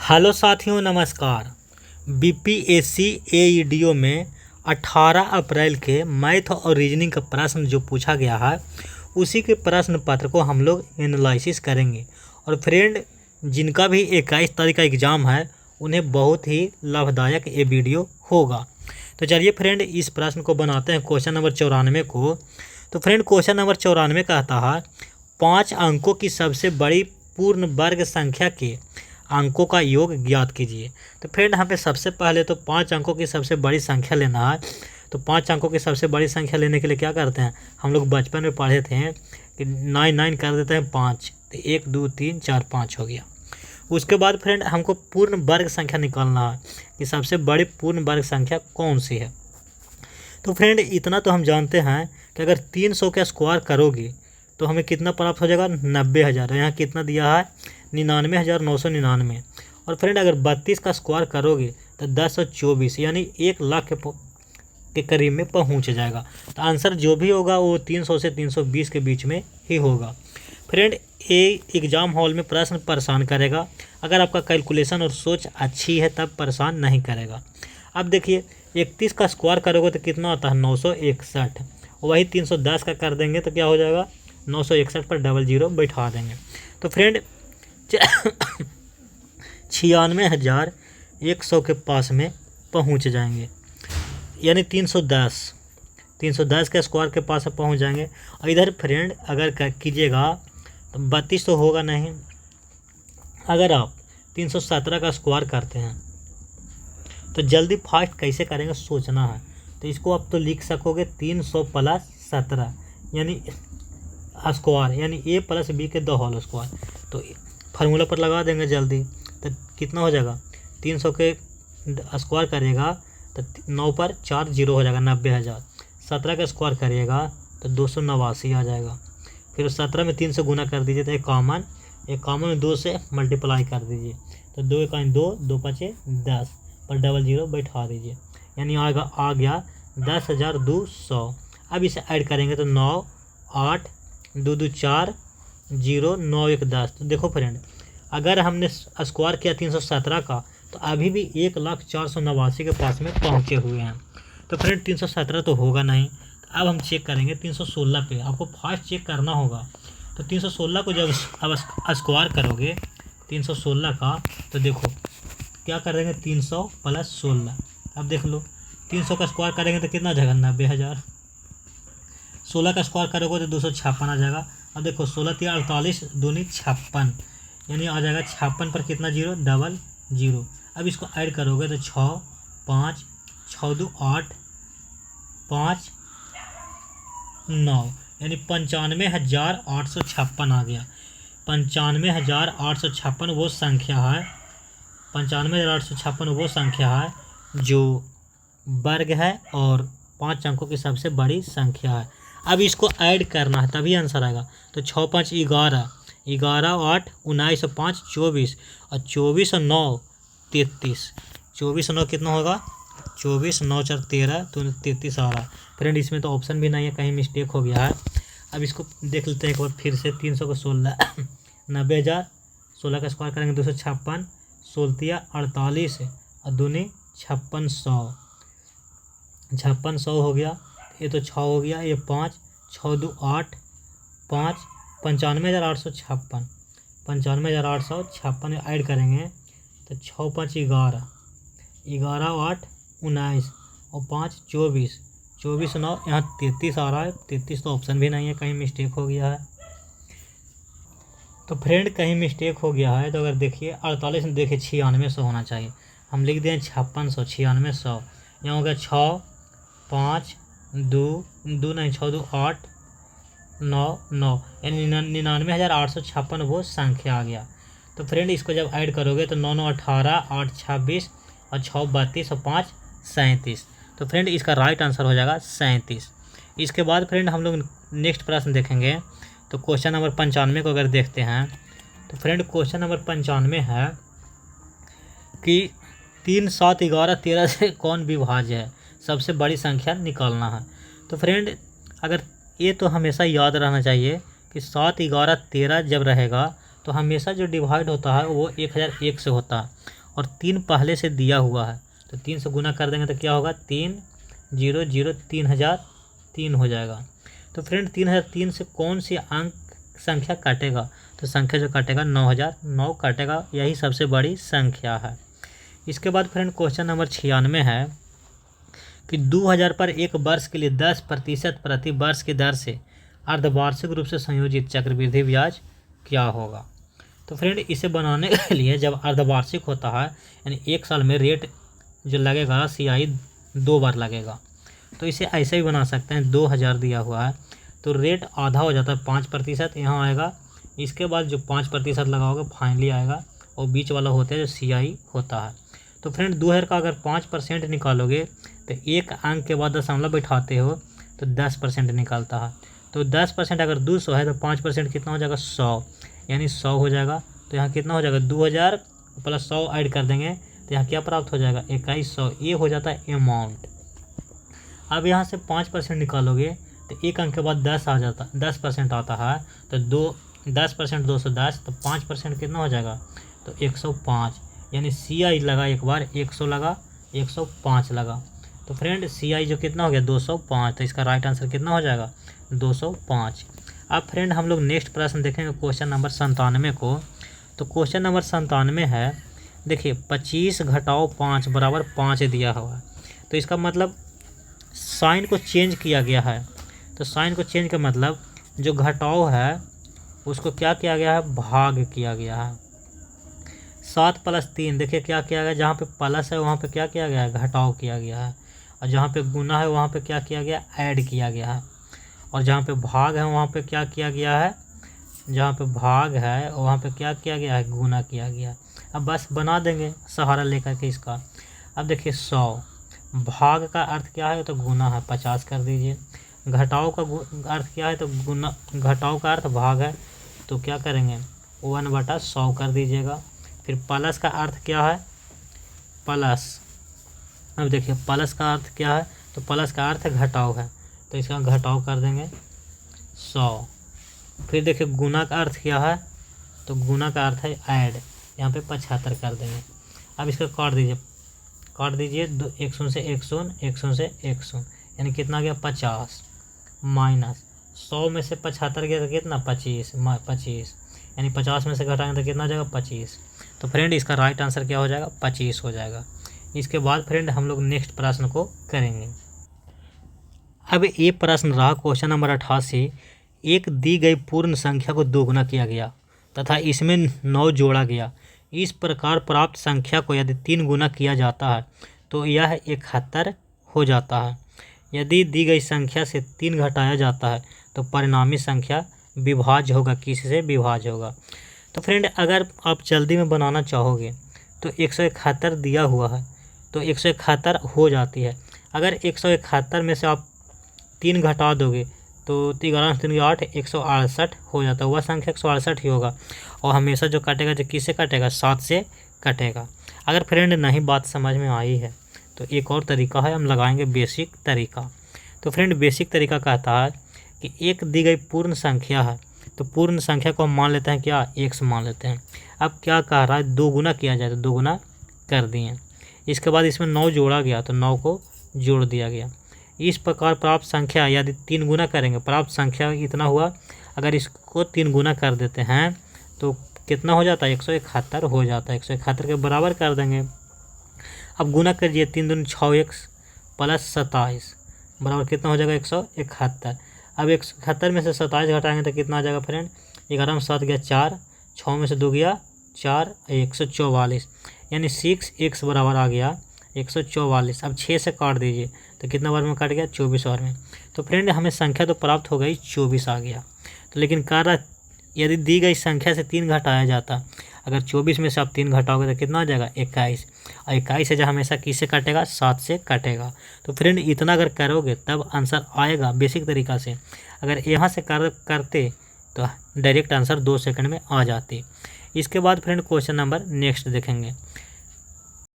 Hello साथियों, नमस्कार। BPSC एईडीओ में 18 अप्रैल के मैथ और रीजनिंग का प्रश्न जो पूछा गया है उसी के प्रश्न पत्र को हम लोग एनालिसिस करेंगे। और फ्रेंड, जिनका भी 21 तारीख का एग्ज़ाम है उन्हें बहुत ही लाभदायक ये वीडियो होगा। तो चलिए फ्रेंड, इस प्रश्न को बनाते हैं, क्वेश्चन नंबर 94 को। तो फ्रेंड, क्वेश्चन नंबर 94 कहता है 5 अंकों की सबसे बड़ी पूर्ण वर्ग संख्या के अंकों का योग ज्ञात कीजिए। तो फ्रेंड, यहाँ पे सबसे पहले तो 5 अंकों की सबसे बड़ी संख्या लेना है। तो 5 अंकों की सबसे बड़ी संख्या लेने के लिए क्या करते हैं, हम लोग बचपन में पढ़े थे कि 9 कर देते हैं 5, तो 1 2 3 4 5 हो गया। उसके बाद फ्रेंड, हमको पूर्ण वर्ग संख्या निकालना है कि सबसे बड़ी पूर्ण वर्ग संख्या कौन सी है। तो फ्रेंड, इतना तो हम जानते हैं कि अगर 300 का स्क्वायर करोगे तो हमें कितना प्राप्त हो जाएगा, 90,000। यहाँ कितना दिया है, 99,999। और फ्रेंड, अगर 32 का स्क्वायर करोगे तो 1024, यानी 1 लाख के करीब में पहुंच जाएगा। तो आंसर जो भी होगा वो 300 से 320 के बीच में ही होगा। फ्रेंड, ये एग्ज़ाम हॉल में प्रश्न परेशान करेगा, अगर आपका कैलकुलेशन और सोच अच्छी है तब परेशान नहीं करेगा। अब देखिए, 31 का स्क्वायर करोगे तो कितना होता है, 961। वही 310 का कर देंगे तो क्या हो जाएगा, 961 पर डबल जीरो बैठा देंगे। तो फ्रेंड 96,100 के पास में पहुंच जाएंगे, यानी 310 के स्क्वायर के पास पहुंच जाएंगे। और इधर फ्रेंड अगर कीजिएगा तो 32 तो होगा नहीं। अगर आप 317 का स्क्वायर करते हैं तो जल्दी फास्ट कैसे करेंगे सोचना है। तो इसको आप तो लिख सकोगे 300 + 17 यानी स्क्वायर, यानी a + b के 2 होल स्क्वायर। तो फार्मूला पर लगा देंगे जल्दी, तो कितना हो जाएगा, 300 के स्क्वायर करिएगा तो 9 पर 4 जीरो हो जाएगा, 90,000। 17 का स्क्वायर करिएगा तो 289 आ जाएगा। फिर 17 में 3 से गुना कर दीजिए तो एक कॉमन में 2 से मल्टीप्लाई कर दीजिए तो 2 × 2 2 × 5 10 पर डबल जीरो बैठा दीजिए, यानी आ गया 10,200। अब इसे ऐड करेंगे तो 9 8 2 2 4 0 9 1 10। तो देखो फ्रेंड, अगर हमने स्क्वायर किया 317 का तो अभी भी 1,04,89 के पास में पहुँचे हुए हैं। तो फ्रेंड 317 तो होगा नहीं। अब हम चेक करेंगे 316 पे, आपको फास्ट चेक करना होगा। तो 316 को जब अब स्क्वायर करोगे 316 का, तो देखो क्या करेंगे, 300 + 16। अब देख लो, 300 का स्क्वायर करेंगे तो कितना आ जाएगा, 90,000। 16 का स्क्वायर करोगे तो 256 आ जाएगा। अब देखो 16 × 48 दूनी 56, यानी आ जाएगा 56 पर कितना जीरो, डबल जीरो। अब इसको ऐड करोगे तो 6 5 6 2 8 5 9, यानी 95,856 आ गया। 95,856 वो संख्या है, 95,856 वो संख्या है जो वर्ग है और 5 अंकों की सबसे बड़ी संख्या है। अब इसको ऐड करना है तभी आंसर आएगा। तो 6 5 11, 11 8 19 5 24, और 24 और 9 33। 24 और 9 कितना होगा, 24 9 4 13 तो 33 आ रहा है। फ्रेंड, इसमें तो ऑप्शन भी नहीं है, कहीं मिस्टेक हो गया है। अब इसको देख लेते हैं एक बार फिर से। 300 को 16 90,000, 16 का स्क्वायर करेंगे 256, 16 48 और दूनी 5600, 5600 हो गया। ये तो 6 हो गया, ये 5 6 2 8 5 95,856, 95,856 ऐड करेंगे तो 6 5 11, 11 8 19 और 5 24, 24 9 यहाँ 33 आ रहा है। 33 तो ऑप्शन भी नहीं है, कहीं मिस्टेक हो गया है। तो फ्रेंड कहीं मिस्टेक हो गया है, तो अगर देखिए 48 में देखिए 9600 होना चाहिए, हम लिख दें 5600, 9600। यहाँ हो गया 6 5 2 2 नहीं 6 2 8 9 9, यानी 99,856 वो संख्या आ गया। तो फ्रेंड इसको जब ऐड करोगे तो 9 9 18 8 26 और 6 32 और 5 37। तो फ्रेंड इसका राइट आंसर हो जाएगा 37। इसके बाद फ्रेंड हम लोग नेक्स्ट प्रश्न देखेंगे। तो क्वेश्चन नंबर 95 को अगर देखते हैं तो फ्रेंड क्वेश्चन नंबर 95 है कि 3 7 11 13 से कौन विभाज्य है, सबसे बड़ी संख्या निकालना है। तो फ्रेंड अगर ये तो हमेशा याद रहना चाहिए कि 7 11 13 जब रहेगा तो हमेशा जो डिवाइड होता है वो 1001 से होता है, और 3 पहले से दिया हुआ है, तो 3 से गुना कर देंगे तो क्या होगा 3 0 0 3003 हो जाएगा। तो फ्रेंड 3003 से कौन सी अंक संख्या काटेगा, तो संख्या जो काटेगा 9009 काटेगा, यही सबसे बड़ी संख्या है। इसके बाद फ्रेंड क्वेश्चन नंबर 96 है कि 2000 पर एक वर्ष के लिए 10% प्रति वर्ष की दर से अर्धवार्षिक रूप से संयोजित चक्रवृद्धि ब्याज क्या होगा। तो फ्रेंड इसे बनाने के लिए जब अर्धवार्षिक होता है यानी 1 साल में रेट जो लगेगा CI 2 बार लगेगा, तो इसे ऐसे भी बना सकते हैं। 2000 दिया हुआ है तो रेट आधा हो जाता है 5% यहाँ आएगा, इसके बाद जो 5% लगाओगे फाइनली आएगा, और बीच वाला होता है जो CI होता है। तो फ्रेंड 2000 का अगर 5% निकालोगे तो एक अंक के बाद दशमलव बैठाते हो तो 10% निकलता है। तो 10% अगर 200 है तो 5% कितना हो जाएगा 100, यानी 100 हो जाएगा। तो यहाँ कितना हो जाएगा 2000 प्लस 100 ऐड कर देंगे तो यहाँ क्या प्राप्त हो जाएगा 2100, ये हो जाता है अमाउंट। अब यहाँ से 5% निकालोगे तो एक अंक के बाद 10 आ जाता 10% आता है, तो 10% 210, तो 5% कितना हो जाएगा तो 105, यानी CI लगा एक बार 100 लगा 105 लगा। तो फ्रेंड CI जो कितना हो गया 205, तो इसका राइट आंसर कितना हो जाएगा 205। अब फ्रेंड हम लोग नेक्स्ट प्रश्न देखेंगे क्वेश्चन नंबर 97 को। तो क्वेश्चन नंबर 97 है, देखिए 25 घटाओ 5 बराबर 5 दिया हुआ है, तो इसका मतलब साइन को चेंज किया गया है। तो साइन को चेंज का मतलब जो घटाओ है उसको क्या किया गया है भाग किया गया है। 7 + 3 देखिए क्या किया गया, जहाँ पे प्लस है वहाँ पे क्या किया गया है घटाव किया गया है, और जहाँ पे गुना है वहाँ पे क्या किया गया ऐड किया गया है, और जहाँ पे भाग है वहाँ पे क्या किया गया है, जहाँ पे भाग है वहाँ पे क्या किया गया है गुना किया गया। अब बस बना देंगे सहारा लेकर के इसका। अब देखिए 100 भाग का अर्थ क्या है तो गुना है, 50 कर दीजिए। घटाव का अर्थ क्या है तो गुना, घटाव का अर्थ भाग है, तो क्या करेंगे 1/100 कर दीजिएगा। फिर प्लस का अर्थ क्या है प्लस, अब देखिए प्लस का अर्थ क्या है तो प्लस का अर्थ घटाव है, तो इसका घटाव कर देंगे 100। फिर देखिए गुना का अर्थ क्या है तो गुना का अर्थ है ऐड, यहाँ पे 75 कर देंगे। अब इसका काट दीजिए 100 से 100 100 से 100, यानी कितना गया 50, माइनस 100 में से 75 गया तो कितना 25, यानी 50 में से घटाएंगे तो कितना हो जाएगा 25। तो फ्रेंड इसका राइट आंसर क्या हो जाएगा 25 हो जाएगा। इसके बाद फ्रेंड हम लोग नेक्स्ट प्रश्न को करेंगे। अब ये प्रश्न रहा क्वेश्चन नंबर 88, एक दी गई पूर्ण संख्या को दोगुना किया गया तथा इसमें 9 जोड़ा गया। इस प्रकार प्राप्त संख्या को यदि 3 गुना किया जाता है तो यह 71 हो जाता है। यदि दी गई संख्या से 3 घटाया जाता है तो परिणामी संख्या विभाज्य होगा, किससे विभाज्य होगा। तो फ्रेंड अगर आप जल्दी में बनाना चाहोगे तो 171 दिया हुआ है तो 171 हो जाती है। अगर 171 में से आप 3 घटा दोगे तो 11 3 8 168 हो जाता है, वह संख्या 168 ही होगा, और हमेशा जो काटेगा जो किससे काटेगा 7 से काटेगा। अगर फ्रेंड नहीं बात समझ में आई है तो एक और तरीका है, हम लगाएंगे बेसिक तरीका। तो फ्रेंड बेसिक तरीका कहता है कि एक दी गई पूर्ण संख्या है तो पूर्ण संख्या को हम मान लेते हैं क्या x मान लेते हैं। अब क्या कह रहा है 2 गुना किया जाए तो 2 गुना कर दिए, इसके बाद इसमें 9 जोड़ा गया तो 9 को जोड़ दिया गया। इस प्रकार प्राप्त संख्या यदि 3 गुना करेंगे, प्राप्त संख्या इतना हुआ, अगर इसको 3 गुना कर देते हैं तो कितना हो जाता है 171 हो जाता है, 171 के बराबर कर देंगे। अब गुना करिए 3 दूनी 6x प्लस 27 बराबर कितना हो जाएगा 171। अब 171 में से 27 घटाएंगे तो कितना आ जाएगा फ्रेंड, 11 में 7 गया 4, 6 में से 2 गया 4, 144, यानी 6x बराबर आ गया 144। अब 6 से काट दीजिए तो कितना बार में कट गया 24 बार में। तो फ्रेंड हमें संख्या तो प्राप्त हो गई 24 आ गया। तो लेकिन कार्य यदि दी गई संख्या से 3 घटाया जाता, अगर 24 में से आप 3 घटाओगे तो कितना आ जाएगा 21, और 21 से जो हमेशा किससे कटेगा 7 से कटेगा। तो फ्रेंड इतना अगर करोगे तब आंसर आएगा बेसिक तरीका से। अगर यहाँ से करते तो डायरेक्ट आंसर 2 सेकंड में आ जाती। इसके बाद फ्रेंड क्वेश्चन नंबर नेक्स्ट देखेंगे।